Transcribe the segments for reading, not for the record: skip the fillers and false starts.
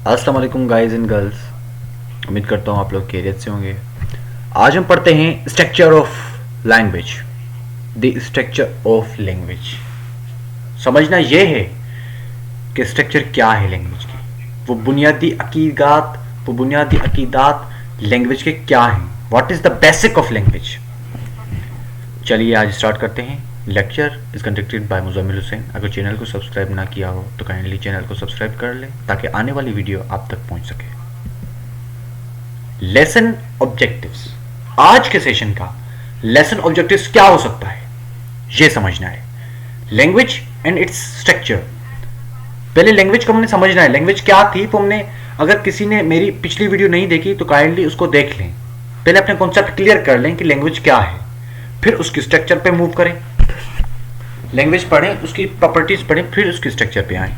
अस्सलाम वालेकुम guys and girls. उम्मीद करता हूँ आप लोग खैरियत से होंगे। आज हम पढ़ते हैं structure of language. The structure of language समझना यह है कि स्ट्रक्चर क्या है लैंग्वेज की, वो बुनियादी अकीदात लैंग्वेज के क्या हैं। What is the basic of language. चलिए आज स्टार्ट करते हैं। Lecture is conducted by Muzammil Hussain. अगर चैनल को सब्सक्राइब ना किया हो तो काइंडली चैनल को सब्सक्राइब कर लें ताकि आने वाली वीडियो आप तक पहुंच सके। Lesson objectives. आज के सेशन का लेसन ऑब्जेक्टिव्स क्या हो सकता है यह समझना है। Language and its structure. पहले लैंग्वेज को हमने समझना है, लैंग्वेज क्या थी। तो हमने, अगर किसी ने मेरी पिछली वीडियो नहीं देखी तो काइंडली उसको देख लें। पहले अपने कॉन्सेप्ट क्लियर कर लें कि लैंग्वेज क्या है, फिर उसकी स्ट्रक्चर पे मूव करें। लैंग्वेज पढ़ें, उसकी प्रॉपर्टीज पढ़ें, फिर उसकी स्ट्रक्चर पे आए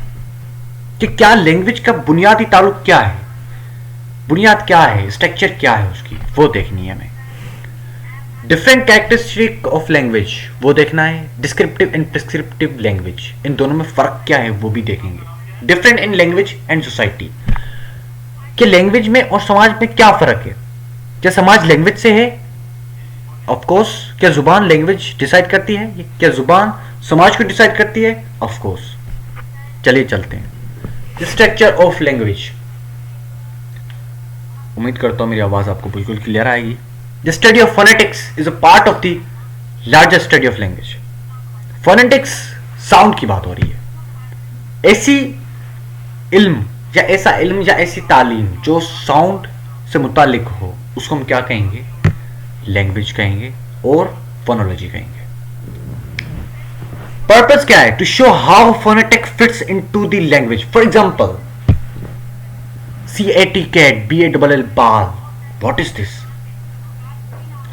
कि क्या लैंग्वेज का बुनियादी ताल्लुक क्या है, बुनियाद क्या है, स्ट्रक्चर क्या है उसकी, वो देखनी है हमें। डिफरेंट कैरेक्टरिस्टिक ऑफ लैंग्वेज वो देखना है। डिस्क्रिप्टिव एंड प्रिस्क्रिप्टिव लैंग्वेज, इन दोनों में फर्क क्या है वो भी देखेंगे। Different in language and society, कि लैंग्वेज में और समाज में क्या फर्क है। क्या समाज लैंग्वेज से है? Of course. क्या जुबान लैंग्वेज डिसाइड करती है? क्या जुबान समाज को डिसाइड करती है? Of course. चलिए चलते हैं। Structure of language. उम्मीद करता हूं मेरी आवाज आपको बिल्कुल क्लियर आएगी। The study of phonetics is a part of the larger study of language. Phonetics sound की बात हो रही है। ऐसी इल्म या ऐसी तालीम जो साउंड से मुतालिक हो उसको हम क्या कहेंगे? लैंग्वेज कहेंगे और फोनोलॉजी कहेंगे। पर्पस क्या है? To show how phonetic fits into the language. For example CAT cat, BALL ball. What is this?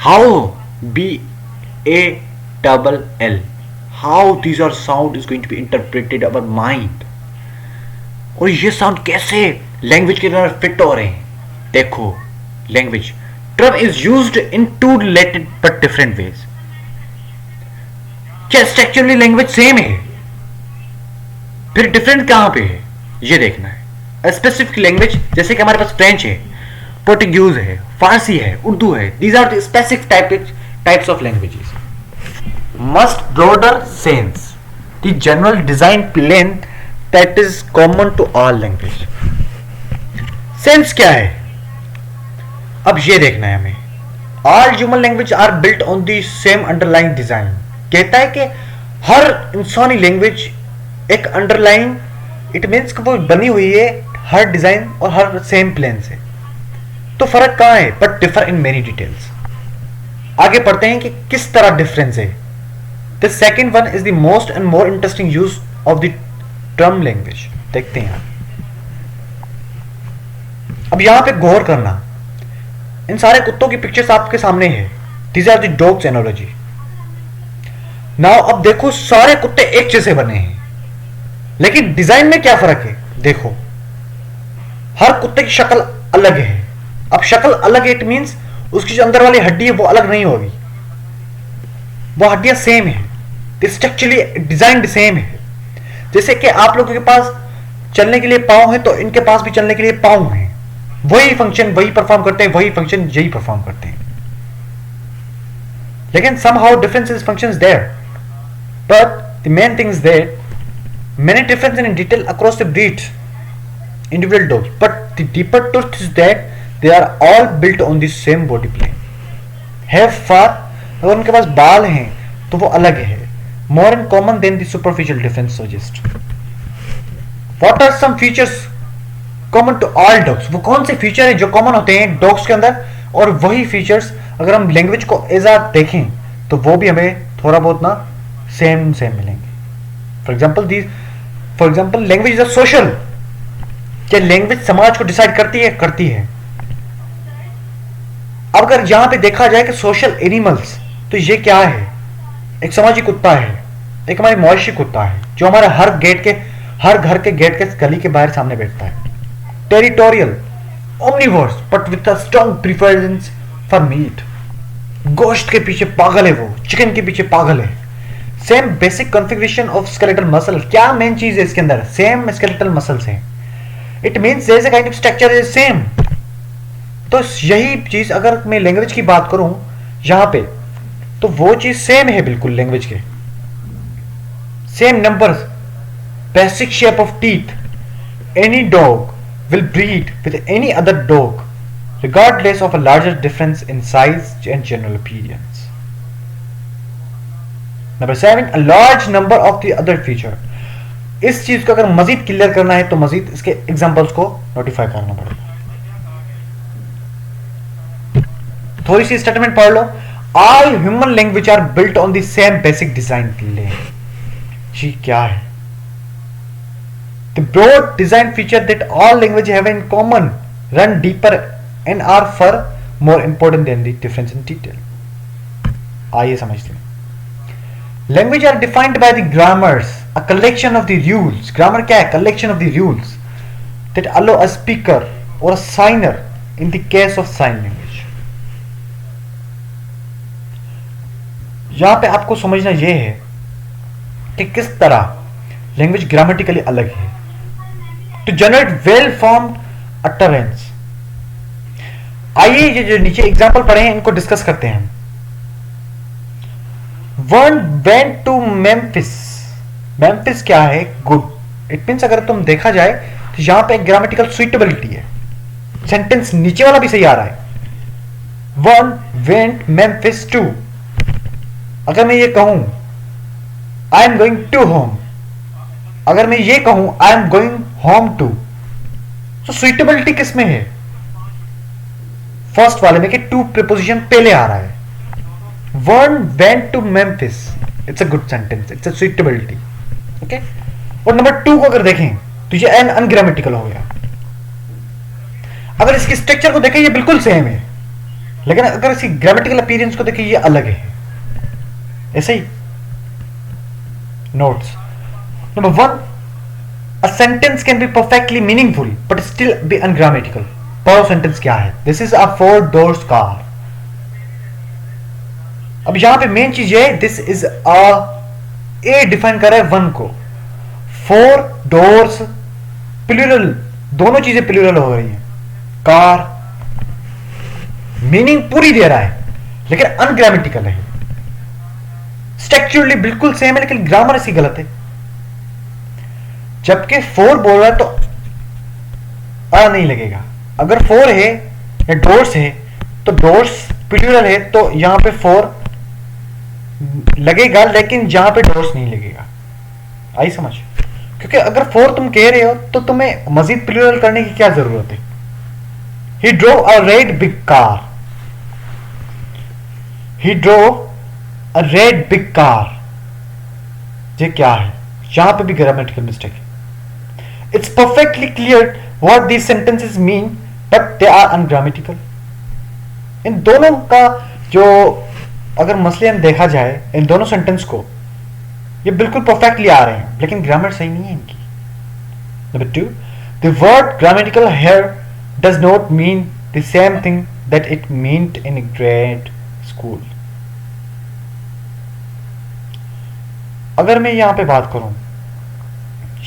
How BALL? How these are sound is going to be interpreted our mind. और ये sound कैसे language के अंदर fit हो रहे हैं? देखो, language term is used in two related but different ways. क्या स्ट्रक्चरली लैंग्वेज सेम है? फिर डिफरेंट कहां पे है ये देखना है। स्पेसिफिक लैंग्वेज जैसे कि हमारे पास फ्रेंच है, पोर्टुगीज है, फारसी है, उर्दू है। These are the specific types of languages. Must broader sense the general design plan that is common to all language. Sense क्या है? अब ये देखना है हमें। All human language are built on the same underlying design. कहता है कि हर इंसानी लैंग्वेज एक अंडरलाइन, इट मीन्स कि वो बनी हुई है हर डिजाइन और हर सेम प्लेन से। तो फर्क कहां है? But differ in many details. आगे पढ़ते हैं कि किस तरह डिफरेंस है। The second one is the most and more interesting use of the term language. देखते हैं अब यहां पे गौर करना। इन सारे कुत्तों की पिक्चर्स आपके सामने है। These are the dogs analogy. Now अब देखो, सारे कुत्ते एक जैसे बने हैं लेकिन डिजाइन में क्या फर्क है? देखो, हर कुत्ते की शक्ल अलग है। अब शक्ल अलग है, इट मींस उसकी जो अंदर वाली हड्डी है वो अलग नहीं होगी, वो हड्डियां सेम है। स्ट्रक्चरली डिजाइन सेम है। जैसे कि आप लोगों के पास चलने के लिए पांव है तो इनके पास भी चलने के लिए पांव है। वही फंक्शन वही परफॉर्म करते हैं, वही फंक्शन यही परफॉर्म करते हैं, लेकिन somehow differences functions there. But the main thing is that many differences in detail across the breed, individual dogs. But the deeper truth is that they are all built on the same body plan. Have far, अगर उनके पास बाल हैं तो वो अलग है। More in common than the superficial difference suggest. What are some features common to all dogs? वो कौन से फीचर है जो कॉमन होते हैं डॉग्स के अंदर? और वही फीचर्स अगर हम लैंग्वेज को एज देखें तो वो भी हमें थोड़ा बहुत ना सेम मिलेंगे। For example language is a social. क्या लैंग्वेज समाज को डिसाइड करती है? करती है। अब अगर यहां पे देखा जाए कि सोशल एनिमल्स, तो ये क्या है? एक समाजी कुत्ता है, एक हमारी मवेशी कुत्ता है जो हमारे हर घर के गेट के गली के बाहर सामने बैठता है। Territorial, omnivores but with a strong preference for meat. गोश्त के पीछे पागल है, वो चिकन के पीछे पागल है। Same basic configuration of skeletal muscle. क्या मेन चीज है इसके अंदर? सेम स्केलेटल मसल्स हैं। It means there is a kind of structure is same. तो यही चीज अगर मैं लैंग्वेज की बात करूं यहां पे, तो वो चीज सेम है बिल्कुल लैंग्वेज के, same numbers, basic shape of teeth. Any dog will breed with any other dog regardless of a larger difference in size and general appearance. Number 7, a large number of the other feature. इस चीज को अगर मजीद clear करना है तो मजीद इसके examples को notify करना पड़ेगा। थोड़ी सी स्टेटमेंट पढ़ लो। All human language are built on the same basic design layer. जी क्या है? The broad design feature that all languages have in common run deeper and are far more important than the difference in detail. आइए समझते हैं। Language are defined by the grammars, a collection of the rules. Grammar क्या है? Collection of the rules that allow a speaker or a signer in the case of sign language. यहां पे आपको समझना यह है कि किस तरह लैंग्वेज ग्रामेटिकली अलग है। To generate well-formed utterance. आइए ये जो नीचे एग्जाम्पल पढ़े हैं इनको डिस्कस करते हैं। One went to Memphis. Memphis क्या है? गुड। इट मीन्स अगर तुम देखा जाए तो यहां पे ग्रामेटिकल सुइटेबिलिटी है। सेंटेंस नीचे वाला भी सही आ रहा है। One went Memphis to। अगर मैं ये कहूं I am going to home, अगर मैं ये कहूं I am going home to, तो सुइटेबिलिटी किसमें है? फर्स्ट वाले में कि टू प्रीपोजिशन पहले आ रहा है। One went to Memphis, it's a good sentence, it's a suitability. Okay, और नंबर 2 को अगर देखें तो ये एन अनग्रामेटिकल हो गया। अगर इसकी स्ट्रक्चर को देखें ये बिल्कुल सेम है, लेकिन अगर इसकी ग्रामेटिकल अपीयरेंस को देखें ये अलग है। ऐसे ही notes. Number 1, a sentence can be perfectly meaningful but still be ungrammatical. पढ़ो सेंटेंस क्या है? This is a 4 doors car. अब यहां पे मेन चीज ये है, this is a डिफाइन कर रहा है 1 को, 4 doors प्लूरल, दोनों चीजें प्लूरल हो रही हैं। कार मीनिंग पूरी दे रहा है लेकिन अनग्रामेटिकल है। स्ट्रक्चरली बिल्कुल सेम है लेकिन ग्रामर ऐसी गलत है। जबकि 4 बोल रहा है तो आ नहीं लगेगा। अगर 4 है या डोर्स है तो डोर्स प्लूरल है तो यहां पे 4 लगेगा लेकिन जहां पे डोर्स नहीं लगेगा। आई समझ? क्योंकि अगर 4 तुम कह रहे हो तो तुम्हें मजीद प्लूरल करने की क्या जरूरत है? ही ड्रोव अ रेड बिग कार, ही ड्रोव अ रेड बिग कार, ये क्या है? यहां पे भी ग्रामेटिकल मिस्टेक है। It's perfectly clear what these sentences mean, but they are ungrammatical. इन दोनों का जो अगर मसलन देखा जाए, इन दोनों सेंटेंस को ये बिल्कुल परफेक्टली आ रहे हैं लेकिन ग्रामर सही नहीं है इनकी। Number 2, the word grammatical here does not mean the same thing that it meant in grade school. अगर मैं यहां पे बात करूं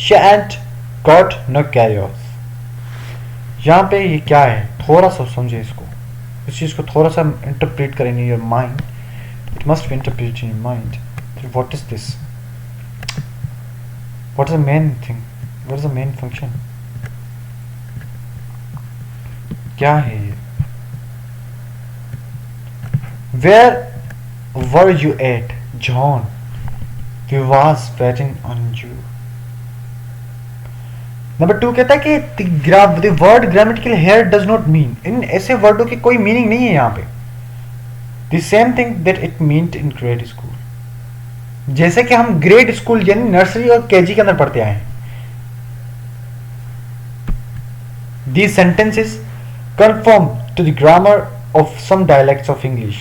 she ain't got no chaos, यहां पे ये क्या है? थोड़ा सा समझे इसको, इस चीज को थोड़ा सा इंटरप्रेट करें in your mind. It must be interpreted in your mind. What is this? What is the main thing? What is the main function? क्या है ये? Where were you at John? We was waiting on you. Number 2 कहता है कि the word grammatical here does not mean, इन ऐसे वर्डों की कोई meaning नहीं है यहां पे। the same thing that it meant in grade school, जैसे कि हम ग्रेड स्कूल यानी नर्सरी और केजी के अंदर पढ़ते आए हैं। these sentences conform to the grammar of some dialects of English.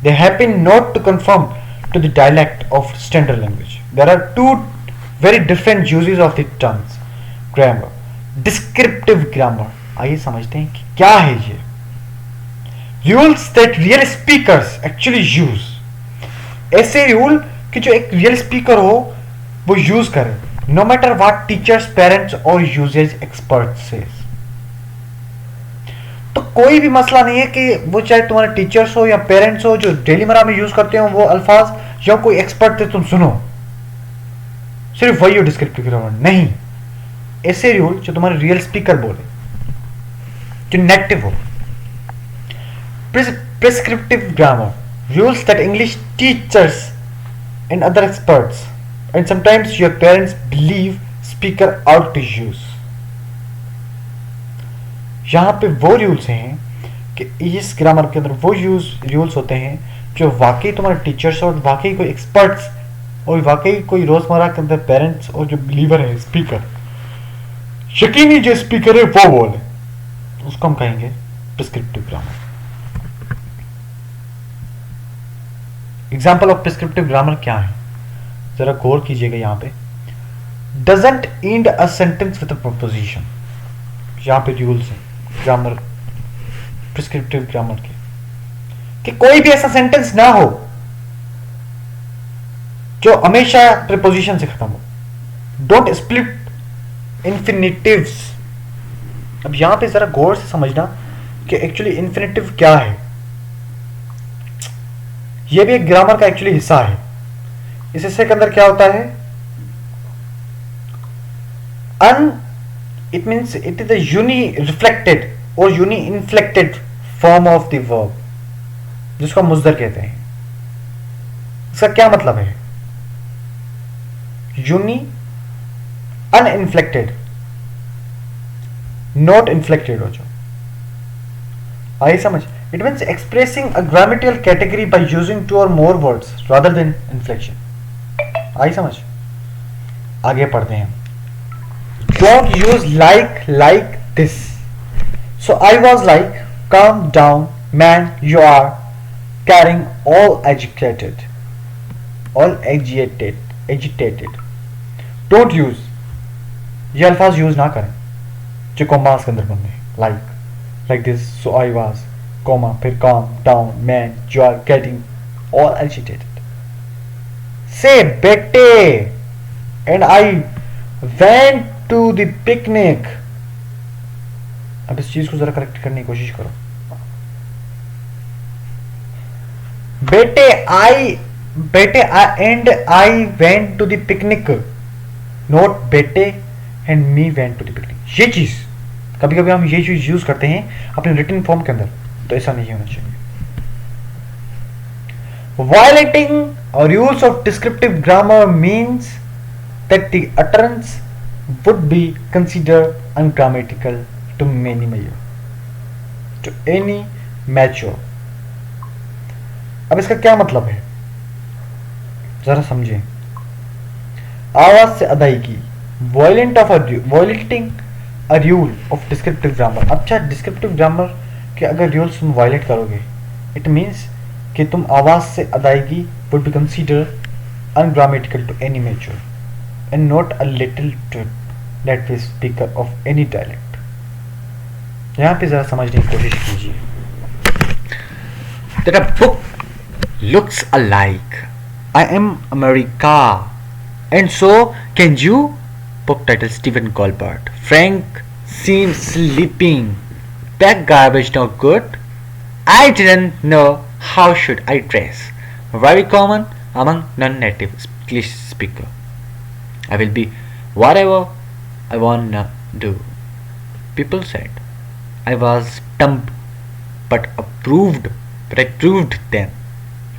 They happen not to conform to the dialect of standard language. There are two very different uses of the terms grammar. Descriptive grammar, आइए समझते हैं कि क्या है ये। Rules that real speakers actually use, ऐसे rule कि जो एक रियल स्पीकर हो वो यूज करे। No matter what teachers, parents और यूजेज एक्सपर्ट से। तो कोई भी मसला नहीं है कि वो चाहे तुम्हारे टीचर्स हो या पेरेंट्स हो, जो डेली मरा में यूज करते हो वो अल्फाज, या कोई एक्सपर्ट थे तुम सुनो, सिर्फ वही हो डिस्क्रिप्टिव ग्रामर नहीं। ऐसे रूल जो तुम्हारे रियल स्पीकर बोले, जो नेटिव हो। Prescriptive grammar rules that English teachers and other experts and sometimes your parents believe speaker ought to use. यहां पे वो रूल्स हैं कि इस ग्रामर के अंदर वो रूल्स होते हैं जो वाकई तुम्हारे टीचर्स और वाकई कोई एक्सपर्ट्स और वाकई कोई रोजमर्रा के अंदर पेरेंट्स और जो बिलीवर है स्पीकर, यकीनी जो स्पीकर है वो बोले, उसको हम कहेंगे prescriptive grammar. Example of prescriptive grammar क्या है, जरा गौर कीजिएगा। यहां पे doesn't and a sentence with a preposition, यहां पे रूल्स है ग्रामर, प्रिस्क्रिप्टिव ग्रामर के, कि कोई भी ऐसा सेंटेंस ना हो जो हमेशा प्रीपोजिशन से खत्म हो। Don't split infinitives. अब यहां पे जरा गौर से समझना कि एक्चुअली इंफिनिटिव क्या है। यह भी एक ग्रामर का एक्चुअली हिस्सा है। इस हिस्से के अंदर क्या होता है, अन it means it is a uni reflected or uni inflected form of the verb, जिसको हम मुज़दर कहते हैं। इसका क्या मतलब है, यूनी अनइन्फ्लेक्टेड, नॉट इन्फ्लेक्टेड हो जाओ। आई समझ। It means expressing a grammatical category by using two or more words rather than inflection. आई समझ। आगे पढ़ते हैं। Don't use like this. So I was like, calm down, man, you are carrying all agitated. Don't use, ये अल्फाज use ना करें जो कॉमास के अंदर बन रहे। like this, so I was, comma, फिर calm down, man, you are getting all agitated. Say बेटे, and I went to the picnic. अब इस चीज को जरा करेक्ट करने की कोशिश करो। Bette and I went to the picnic, not Bette and me went to the picnic. ये चीज कभी कभी हम ये चीज यूज करते हैं अपने रिटन फॉर्म के अंदर, तो ऐसा नहीं होना चाहिए। Violating rules of descriptive grammar means that the utterance would be considered ungrammatical to any mature। अब इसका क्या मतलब है जरा समझें। आवाज से अदायगी, violating a rule of descriptive grammar. अच्छा, डिस्क्रिप्टिव ग्रामर के अगर रूल्स तुम वायलेट करोगे, इट मीन्स कि तुम आवाज से अदायगी would be considered ungrammatical to any mature and not a little native speaker of any dialect। यहां पे जरा समझने की कोशिश कीजिए। That a book looks alike, I am America, and so can you। Book title Stephen Colbert। Frank seems sleeping, that garbage no good, I didn't know how should I dress, very common among non-native English speaker। I will be whatever I wanna do, people said। I was dumb but I proved them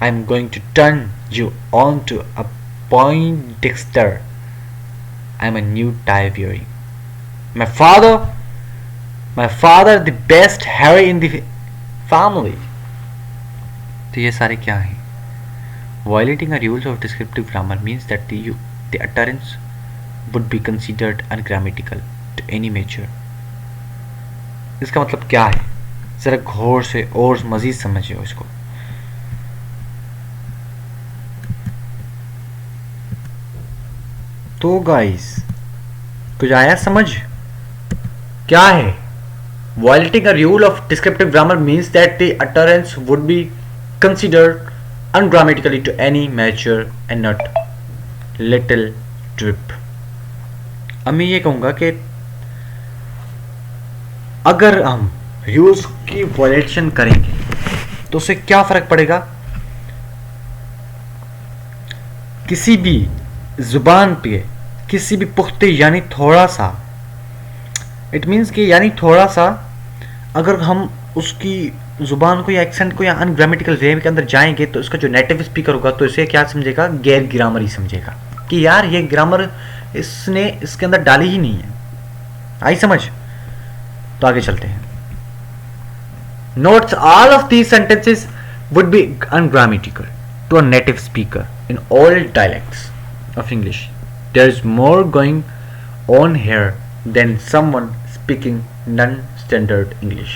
I'm going to turn you on to a Poindexter, I'm a new tie wearing, my father the best Harry in the family। तो ये सारे क्या हैं? Violating a rules of descriptive grammar means that the utterance would be considered ungrammatical to any mature। इसका मतलब क्या है, जरा गौर से और मजीद समझिए इसको। तो गाइस कुछ आया समझ क्या है? Violating a rule of descriptive grammar means that the utterance would be considered ungrammatically to any mature and not little drip। अब मैं ये कहूँगा कि अगर हम रूल्स की वायलेशन करेंगे तो उससे क्या फ़र्क पड़ेगा? किसी भी ज़ुबान पे किसी भी पुख्ते यानी थोड़ा सा, इट मीन्स कि यानी थोड़ा सा अगर हम उसकी ज़ुबान को या एक्सेंट को या अनग्रामेटिकल वे के अंदर जाएंगे तो इसका जो नेटिव स्पीकर होगा तो इसे क्या समझेगा? गैर ग्रामरी समझेगा कि यार ये ग्रामर इसने इसके अंदर डाली ही नहीं है। आई समझ? तो आगे चलते हैं। Notes all of these sentences would be ungrammatical to a native speaker in all dialects of English. There is more going on here than someone speaking non-standard English.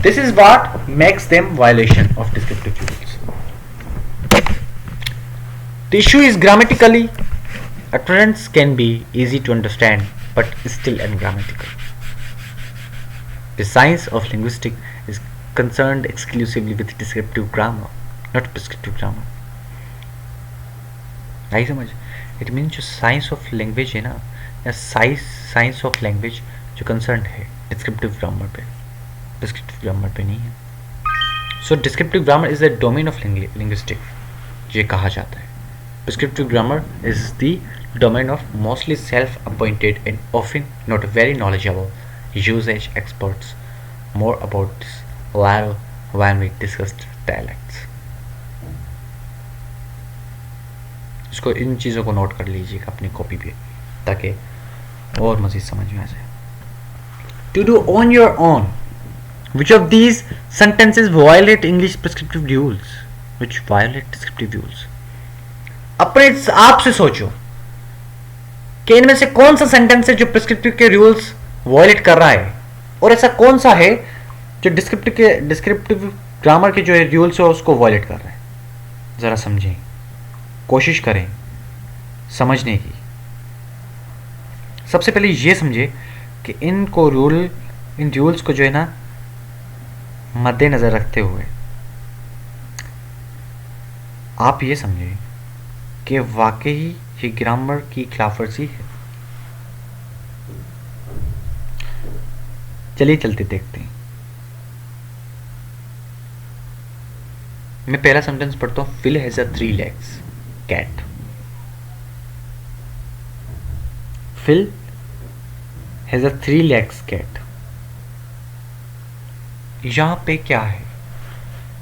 This is what makes them violation of descriptive rules. The issue is grammatically, utterance can be easy to understand but still ungrammatical. The science of linguistics is concerned exclusively with descriptive grammar, not prescriptive grammar. आई समझ? It mean जो science of language है ना, या science of language जो concern है descriptive grammar पे, prescriptive grammar पे नहीं है। So descriptive grammar is the domain of linguistic, ये कहा जाता है। Prescriptive grammar is the domain of mostly self appointed and often not very knowledgeable usage experts. More about this while when we discussed dialects. इसको इन चीज़ों को note कर लीजिएगा अपनी कॉपी पे ताकि और मज़ीद समझ में आ जाए। To do on your own, which of these sentences violate English prescriptive rules? Which violate descriptive rules? अपने आप से सोचो कि इनमें से कौन सा सेंटेंस है जो प्रिस्क्रिप्टिव के रूल्स वायलेट कर रहा है, और ऐसा कौन सा है जो डिस्क्रिप्टिव ग्रामर के जो रूल्स है उसको वायलेट कर रहा है। ज़रा समझें, कोशिश करें समझने की। सबसे पहले ये समझे कि इन रूल्स को जो है ना मद्देनज़र रखते हुए आप ये समझें कि वाकई ये ग्रामर की खिलाफवर्जी है। चलिए चलते देखते हैं। मैं पहला सेंटेंस पढ़ता हूँ। Phil has a 3 legs cat. Phil has a 3 legs cat. यहां पे क्या है?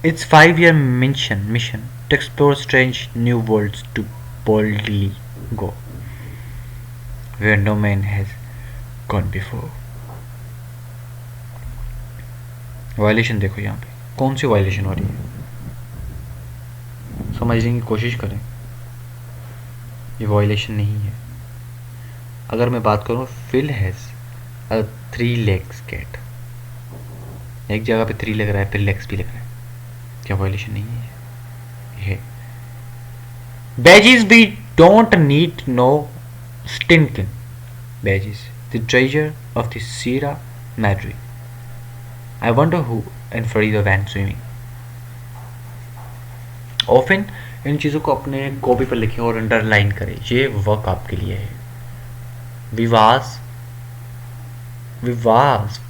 It's 5-year mission to explore strange new worlds to boldly go where no man has gone before. Violation देखो यहाँ पे, कौन सी वायलेशन हो रही है समझने की कोशिश करें। ये वायलेशन नहीं है। अगर मैं बात करूँ Phil has a 3 legs cat, एक जगह पे 3 लग रहा है फिर लेग्स भी लग रहा है, क्या वायलेशन नहीं है? ये badges we don't need no stinking badges, the treasure of the Sierra Madre. I wonder who and Farida went swimming. Often इन चीज़ों को अपने कॉपी पर लिखें और अंडरलाइन करें, ये वर्क आपके लिए है।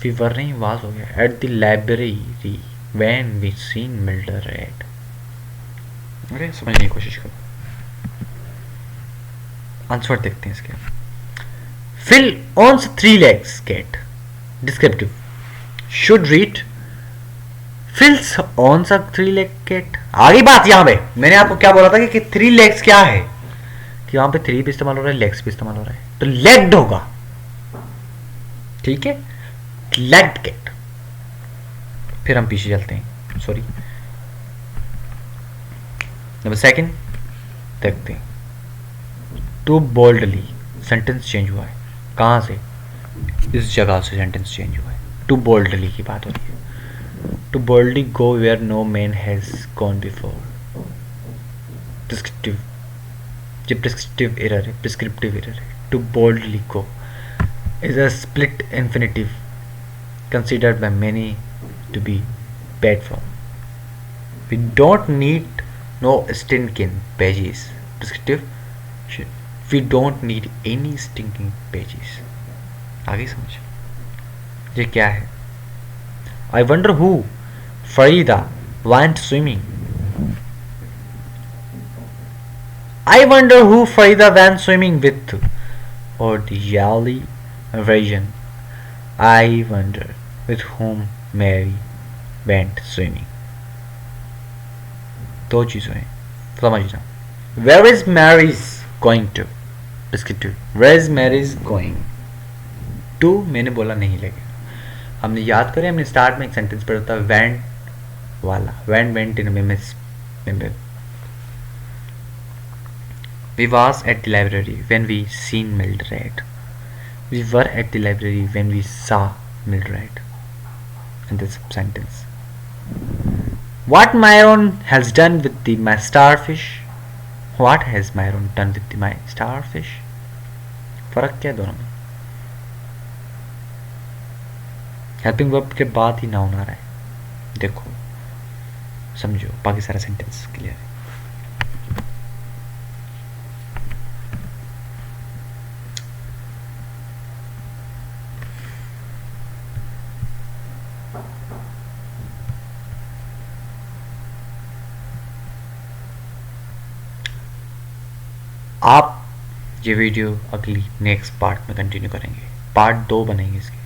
विवर नहीं वाज हो गया। At the library when we seen Mildred. अरे समझने की कोशिश करो। आंसर देखते हैं इसके। Phil owns 3 legs cat. Descriptive should read Phil's owns a 3 leg cat. आगे बात यहां पे मैंने आपको क्या बोला था कि 3 legs क्या है, कि वहां पे 3 भी इस्तेमाल हो रहा है, लेग्स भी इस्तेमाल हो रहा है, तो लेग्ड होगा। ठीक है, लेग्ड कैट। फिर हम पीछे चलते हैं, सॉरी नंबर 2 देखते हैं। टू बोल्डली सेंटेंस चेंज हुआ है, कहां से? इस जगह से सेंटेंस चेंज हुआ है। टू बोल्डली की बात हो रही है। To boldly go where no man has gone before. Prescriptive, ये प्रिस्क्रिप्टिव एरर है, प्रिस्क्रिप्टिव एरर है। To boldly go is a split infinitive considered by many to be bad form. We don't need no stinking pages descriptive we don't need any stinking pages. आगे समझ ये क्या है। I wonder who Farida went swimming. I wonder who Farida went swimming with. Or the Yali version. I wonder with whom Mary went swimming. दो चीज़ें हैं समझना। Where is Mary's going to? Descriptive. Where is Mary's going to? मैंने बोला नहीं लगेगा। हमने याद करें, हमने स्टार्ट में एक सेंटेंस पढ़ा था went वाला, went in a miss. We was at the library when we seen Mildred. We were at the library when we saw Mildred. And this sentence. What Myron has done with my starfish? What has Myron done with my starfish? फर्क क्या है दोनों में? Helping verb के बाद ही noun आ रहा है। देखो समझो, बाकी सारा सेंटेंस क्लियर है। आप ये वीडियो अगली नेक्स्ट पार्ट में कंटिन्यू करेंगे, पार्ट 2 बनेंगे इसके।